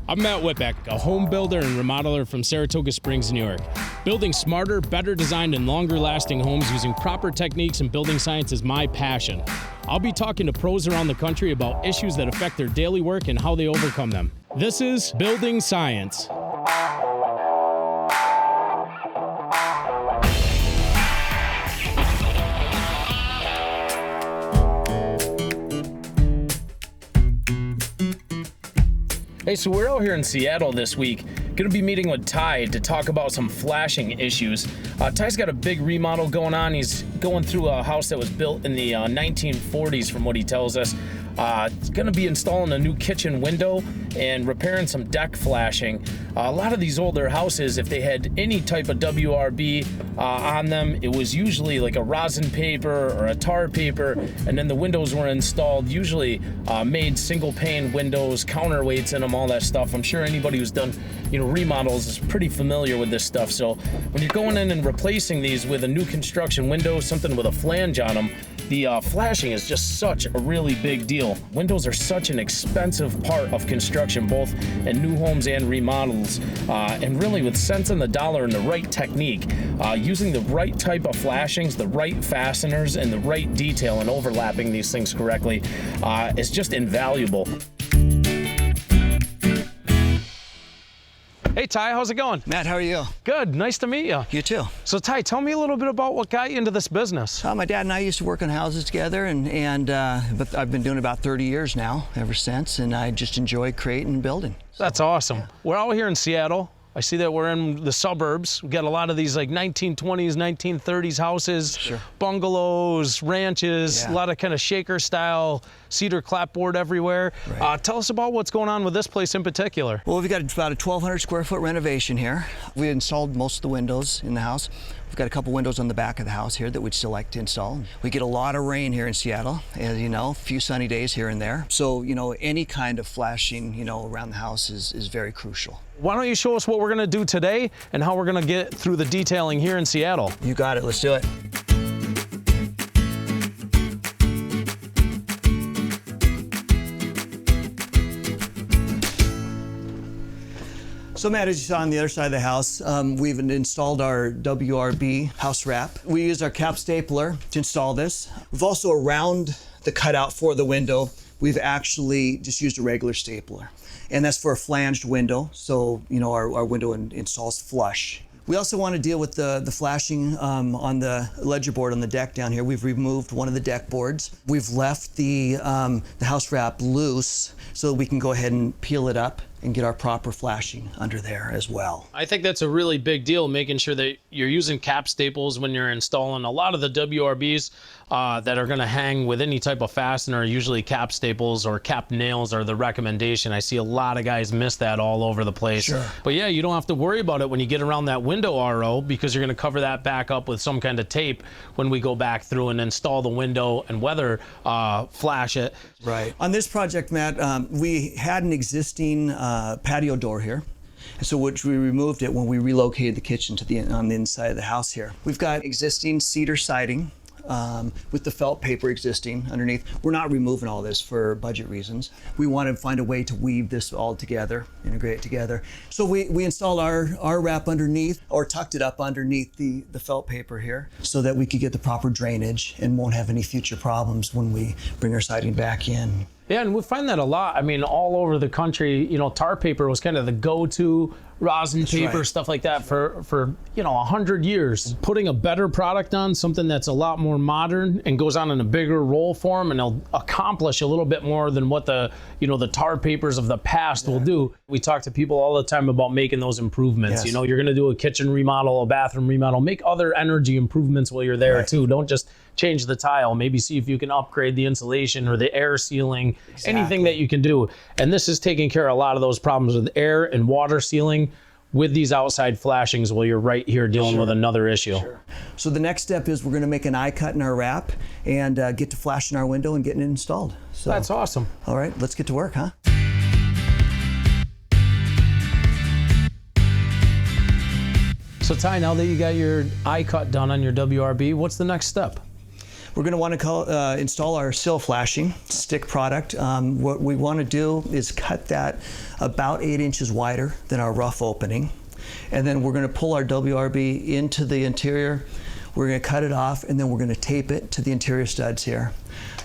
I'm Matt Whitbeck, a home builder and remodeler from Saratoga Springs, New York. Building smarter, better designed, and longer lasting homes using proper techniques and building science is my passion. I'll be talking to pros around the country about issues that affect their daily work and how they overcome them. This is Building Science. Hey, so we're out here in Seattle this week. Gonna be meeting with Ty to talk about some flashing issues. Ty's got a big remodel going on. He's going through a house that was built in the 1940s from what he tells us. He's gonna be installing a new kitchen window and repairing some deck flashing. A lot of these older houses, if they had any type of WRB on them, it was usually like a rosin paper or a tar paper, and then the windows were installed, usually made single pane windows, counterweights in them, all that stuff. I'm sure anybody who's done remodels is pretty familiar with this stuff. So when you're going in and replacing these with a new construction window, something with a flange on them, the flashing is just such a really big deal. Windows are such an expensive part of construction, both in new homes and remodels. And really with cents on the dollar and the right technique, using the right type of flashings, the right fasteners, and the right detail and overlapping these things correctly is just invaluable. Hey Ty, how's it going? Matt, how are you? Good, nice to meet you. You too. So Ty, tell me a little bit about what got you into this business. My dad and I used to work on houses together, but I've been doing it about 30 years now, ever since, and I just enjoy creating and building. That's awesome. We're out here in Seattle. I see that we're in the suburbs. We got a lot of these like 1920s, 1930s houses, sure. Bungalows, ranches, Yeah. a lot of kind of shaker style, cedar clapboard everywhere. Right. Tell us about what's going on with this place in particular. Well, we've got about a 1,200 square foot renovation here. We installed most of the windows in the house. We've got a couple windows on the back of the house here that we'd still like to install. We get a lot of rain here in Seattle, as you know, a few sunny days here and there. So, any kind of flashing, around the house is very crucial. Why don't you show us what we're gonna do today and how we're gonna get through the detailing here in Seattle? You got it, let's do it. So Matt, as you saw on the other side of the house, we've installed our WRB house wrap. We used our cap stapler to install this. We've also, around the cutout for the window, we've actually just used a regular stapler. And that's for a flanged window, so our window installs flush. We also want to deal with the flashing on the ledger board on the deck down here. We've removed one of the deck boards. We've left the house wrap loose so that we can go ahead and peel it up and get our proper flashing under there as well. I think that's a really big deal, making sure that you're using cap staples when you're installing. A lot of the WRBs that are gonna hang with any type of fastener, usually cap staples or cap nails are the recommendation. I see a lot of guys miss that all over the place. Sure. But yeah, you don't have to worry about it when you get around that window RO, because you're gonna cover that back up with some kind of tape when we go back through and install the window and weather flash it. Right. On this project, Matt, we had an existing patio door here. And so which we removed it when we relocated the kitchen to on the inside of the house here. We've got existing cedar siding with the felt paper existing underneath. We're not removing all this for budget reasons. We want to find a way to weave this all together, integrate it together. So we installed our wrap underneath, or tucked it up underneath the felt paper here, so that we could get the proper drainage and won't have any future problems when we bring our siding back in. Yeah, and we find that a lot. I mean, all over the country, tar paper was kind of the go-to, rosin paper, right. Stuff like that for 100 years. Putting a better product on, something that's a lot more modern and goes on in a bigger roll form, and it'll accomplish a little bit more than what the tar papers of the past will do. We talk to people all the time about making those improvements. Yes. You're gonna do a kitchen remodel, a bathroom remodel, make other energy improvements while you're there too. Don't just change the tile, maybe see if you can upgrade the insulation or the air sealing, anything that you can do. And this is taking care of a lot of those problems with air and water sealing with these outside flashings while you're right here dealing with another issue. Sure. So the next step is we're going to make an eye cut in our wrap and get to flashing our window and getting it installed. So, that's awesome. All right, let's get to work, huh? So Ty, now that you got your eye cut done on your WRB, what's the next step? We're going to want to install our Sill flashing stick product. What we want to do is cut that about 8 inches wider than our rough opening. And then we're going to pull our WRB into the interior. We're going to cut it off, and then we're going to tape it to the interior studs here.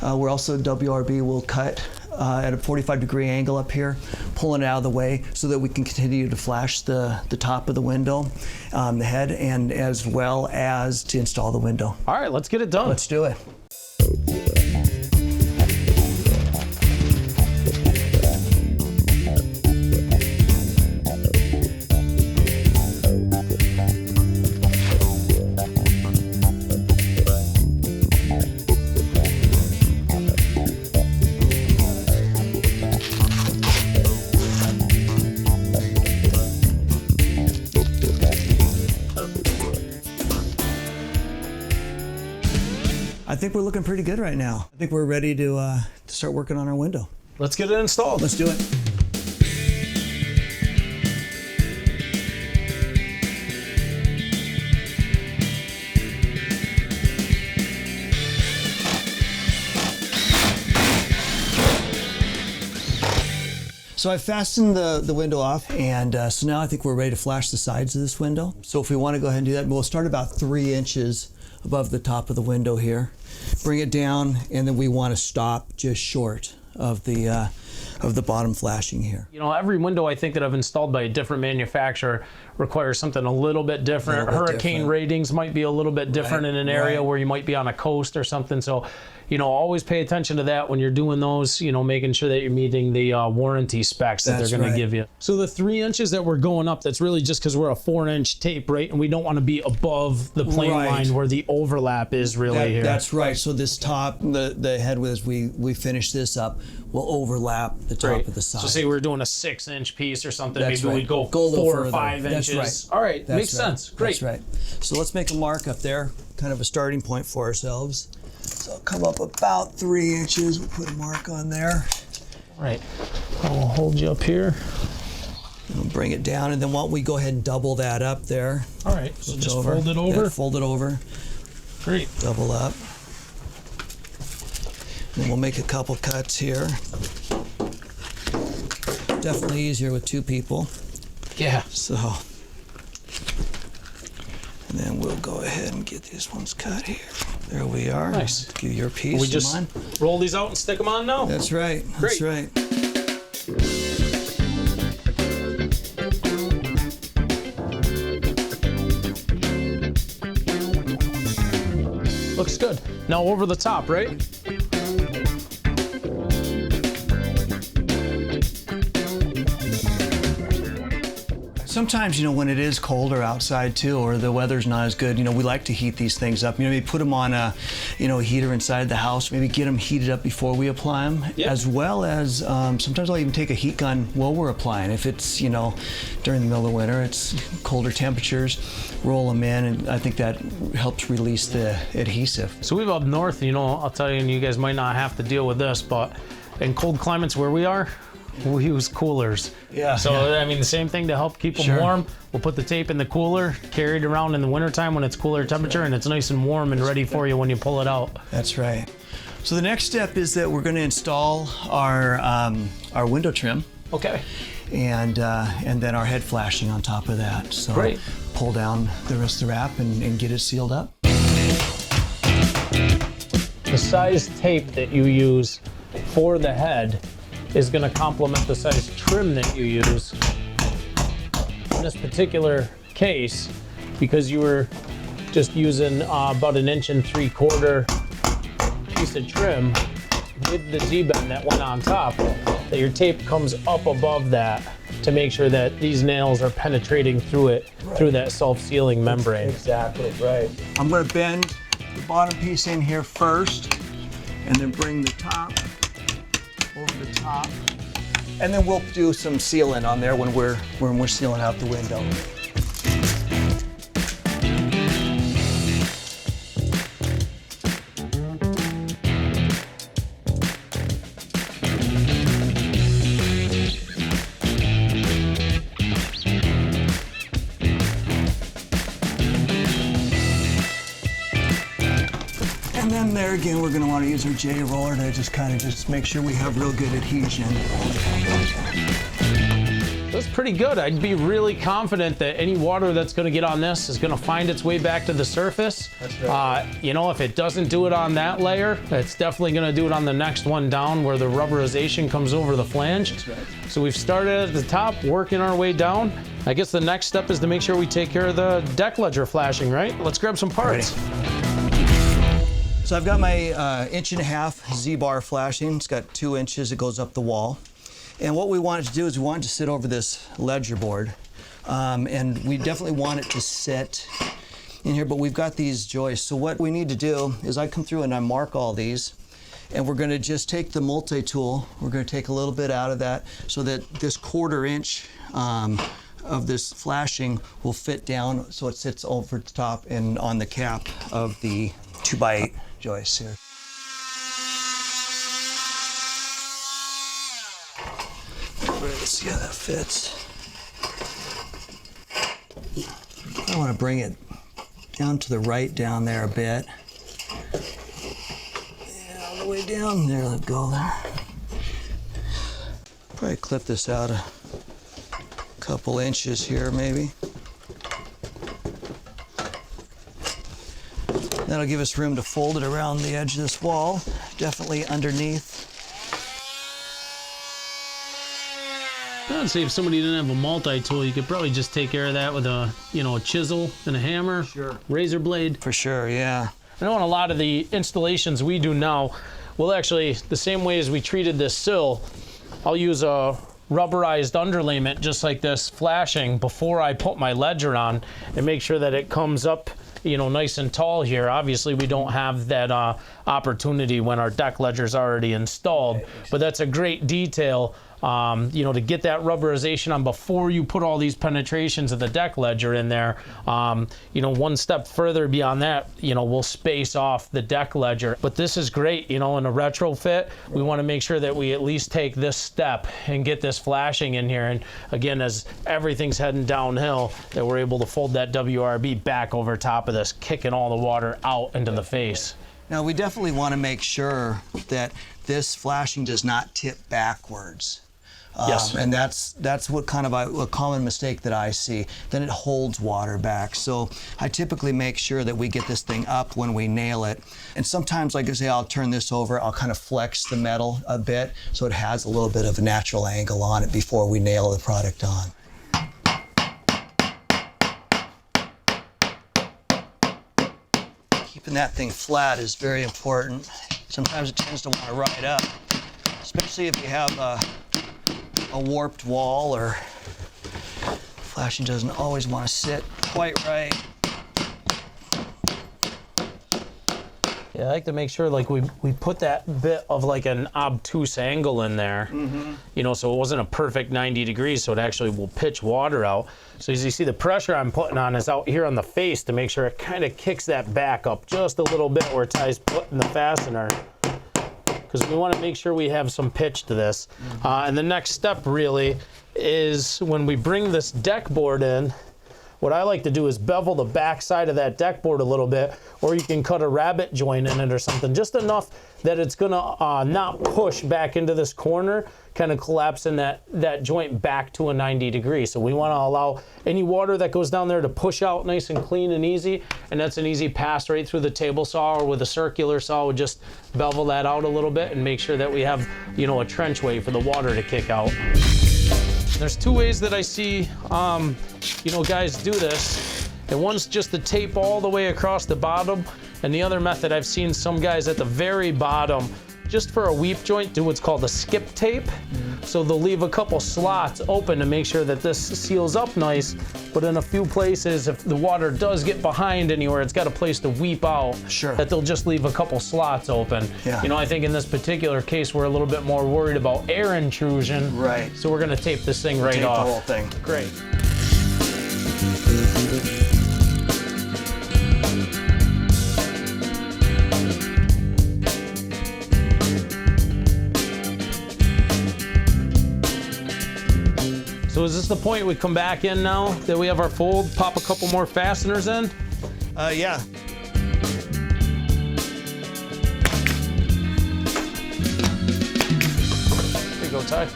We're also, WRB will cut at a 45-degree angle up here, pulling it out of the way so that we can continue to flash the top of the window, the head, and as well as to install the window. All right, let's get it done. Let's do it. I think we're looking pretty good right now. I think we're ready to start working on our window. Let's get it installed. Let's do it. So I fastened the window off, and so now I think we're ready to flash the sides of this window. So if we want to go ahead and do that, we'll start about 3 inches above the top of the window here. Bring it down, and then we want to stop just short of the bottom flashing here. You know, every window I think that I've installed by a different manufacturer requires something a little bit different. Hurricane ratings might be a little bit different in an area where you might be on a coast or something. So, you know, always pay attention to that when you're doing those, you know, making sure that you're meeting the warranty specs that they're going to give you. So the 3 inches that we're going up, that's really just because we're a 4-inch tape, right? And we don't want to be above the plane line where the overlap is really here. That's right. So this top, the head width, as we finish this up, will overlap the top of the side. So say we're doing a 6-inch piece or something, maybe we'd go a little 4 or further. 5 inches. That's right. All right, makes sense. Great. That's right. So let's make a mark up there, kind of a starting point for ourselves. So come up about 3 inches. We'll put a mark on there. All right. I'll hold you up here. And we'll bring it down, and then why don't we go ahead and double that up there. All right. So just fold it over. Yeah, fold it over. Great. Double up. And we'll make a couple cuts here. Definitely easier with 2 people. Yeah. So, and then we'll go ahead and get these ones cut here. There we are. Nice. Give your piece. We just roll these out and stick them on now? That's right. Great. That's right. Looks good. Now over the top, right? Sometimes, you know, when it is colder outside too, or the weather's not as good, you know, we like to heat these things up. You know, maybe put them on a, you know, a heater inside the house. Maybe get them heated up before we apply them, as well as sometimes I'll even take a heat gun while we're applying. If it's, you know, during the middle of winter, it's colder temperatures, roll them in, and I think that helps release the adhesive. So we've up north, you know, I'll tell you, and you guys might not have to deal with this, but in cold climates where we are, we use coolers. Yeah. So, I mean, the same thing to help keep them warm. We'll put the tape in the cooler, carry it around in the wintertime when it's cooler temperature, and it's nice and warm and ready for you when you pull it out. That's right. So the next step is that we're going to install our window trim. Okay. And then our head flashing on top of that. So great. Pull down the rest of the wrap and get it sealed up. The size tape that you use for the head is going to complement the size trim that you use. In this particular case, because you were just using about 1 3/4 inch piece of trim with the Z-bend that went on top, that your tape comes up above that to make sure that these nails are penetrating through it, through that self-sealing membrane. Exactly, right. I'm going to bend the bottom piece in here first, and then bring the top over the top, and then we'll do some sealing on there when we're sealing out the window. And then there again, we're going to want to use our J roller to just make sure we have real good adhesion. That's pretty good. I'd be really confident that any water that's going to get on this is going to find its way back to the surface. That's right. You know, if it doesn't do it on that layer, it's definitely going to do it on the next one down where the rubberization comes over the flange. That's right. So we've started at the top, working our way down. I guess the next step is to make sure we take care of the deck ledger flashing, right? Let's grab some parts. So I've got my 1.5 inch Z-bar flashing. It's got 2 inches. It goes up the wall. And what we want it to do is we want it to sit over this ledger board. And we definitely want it to sit in here, but we've got these joists. So what we need to do is I come through and I mark all these, and we're gonna just take the multi-tool. We're gonna take a little bit out of that so that this 1/4 inch of this flashing will fit down so it sits over the top and on the cap of the 2x8 joist here. Let's see how that fits. I want to bring it down to the right down there a bit. Yeah, all the way down there, let go there. Probably clip this out a couple inches here maybe. That'll give us room to fold it around the edge of this wall, definitely underneath. I'd say if somebody didn't have a multi-tool, you could probably just take care of that with a, a chisel and a hammer, Sure. Razor blade. For sure, yeah. I know in a lot of the installations we do now, we'll actually, the same way as we treated this sill, I'll use a rubberized underlayment just like this flashing before I put my ledger on and make sure that it comes up nice and tall here. Obviously, we don't have that opportunity when our deck ledger's already installed, but that's a great detail, to get that rubberization on before you put all these penetrations of the deck ledger in there. One step further beyond that, we'll space off the deck ledger. But this is great, in a retrofit, we want to make sure that we at least take this step and get this flashing in here. And again, as everything's heading downhill, that we're able to fold that WRB back over top of this, kicking all the water out into the face. Now we definitely want to make sure that this flashing does not tip backwards. Yes. And that's what kind of a common mistake that I see. Then it holds water back. So I typically make sure that we get this thing up when we nail it. And sometimes, like I say, I'll turn this over, I'll kind of flex the metal a bit so it has a little bit of a natural angle on it before we nail the product on. Keeping that thing flat is very important. Sometimes it tends to want to ride up, especially if you have a warped wall or flashing doesn't always want to sit quite right. Yeah, I like to make sure we put that bit of an obtuse angle in there, so it wasn't a perfect 90 degrees, so it actually will pitch water out. So as you see, the pressure I'm putting on is out here on the face to make sure it kind of kicks that back up just a little bit where Ty's putting the fastener, because we want to make sure we have some pitch to this. And the next step really is when we bring this deck board in, what I like to do is bevel the back side of that deck board a little bit, or you can cut a rabbet joint in it or something, just enough that it's gonna not push back into this corner, kind of collapsing that joint back to a 90 degree. So we wanna allow any water that goes down there to push out nice and clean and easy, and that's an easy pass right through the table saw, or with a circular saw, we'll just bevel that out a little bit and make sure that we have, a trench way for the water to kick out. There's two ways that I see, guys do this. And one's just to tape all the way across the bottom. And the other method, I've seen some guys at the very bottom, just for a weep joint, do what's called a skip tape. So they'll leave a couple slots open to make sure that this seals up nice. But in a few places, if the water does get behind anywhere, it's got a place to weep out. Sure. That they'll just leave a couple slots open. Yeah. I think in this particular case, we're a little bit more worried about air intrusion. Right. So we're gonna tape this thing right Tape off. the whole thing. Great. So is this the point we come back in now that we have our fold, pop a couple more fasteners in? Yeah. go, Ty.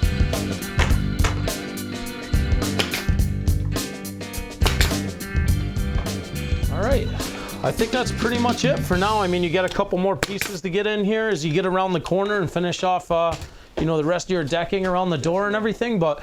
All right, I think that's pretty much it for now. I mean, you got a couple more pieces to get in here as you get around the corner and finish off, you know, the rest of your decking around the door and everything. But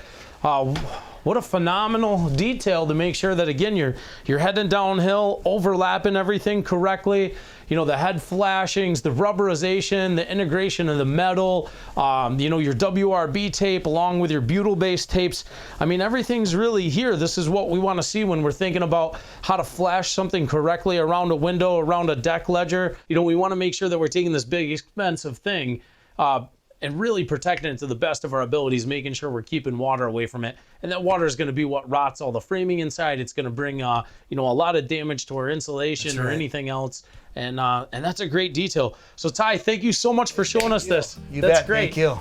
what a phenomenal detail to make sure that, again, you're heading downhill, overlapping everything correctly. You know, the head flashings, the rubberization, the integration of the metal, you know, your WRB tape along with your butyl-based tapes. I mean, everything's really here. This is what we want to see when we're thinking about how to flash something correctly around a window, around a deck ledger. You know, we want to make sure that we're taking this big, expensive thing and really protecting it to the best of our abilities, making sure we're keeping water away from it. And that water is going to be what rots all the framing inside. It's going to bring, you know, a lot of damage to our insulation or anything else. And that's a great detail. So Ty, thank you so much for showing us this. That's great. Thank you.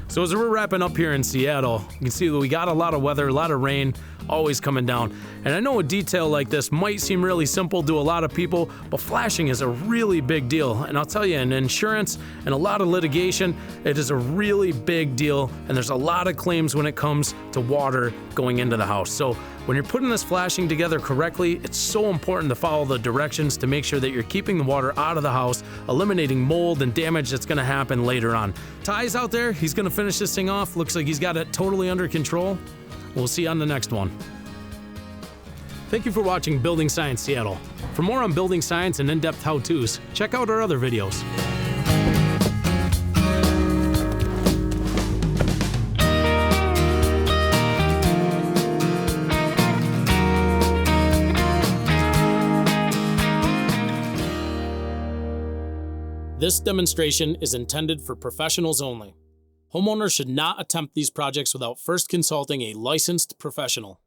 So as we're wrapping up here in Seattle, you can see that we got a lot of weather, a lot of rain, always coming down. And I know a detail like this might seem really simple to a lot of people, but flashing is a really big deal. And I'll tell you, in insurance and a lot of litigation, it is a really big deal. And there's a lot of claims when it comes to water going into the house. So when you're putting this flashing together correctly, it's so important to follow the directions to make sure that you're keeping the water out of the house, eliminating mold and damage that's gonna happen later on. Ty's out there, he's gonna finish this thing off. Looks like he's got it totally under control. We'll see you on the next one. Thank you for watching Building Science Seattle. For more on building science and in-depth how-tos, check out our other videos. This demonstration is intended for professionals only. Homeowners should not attempt these projects without first consulting a licensed professional.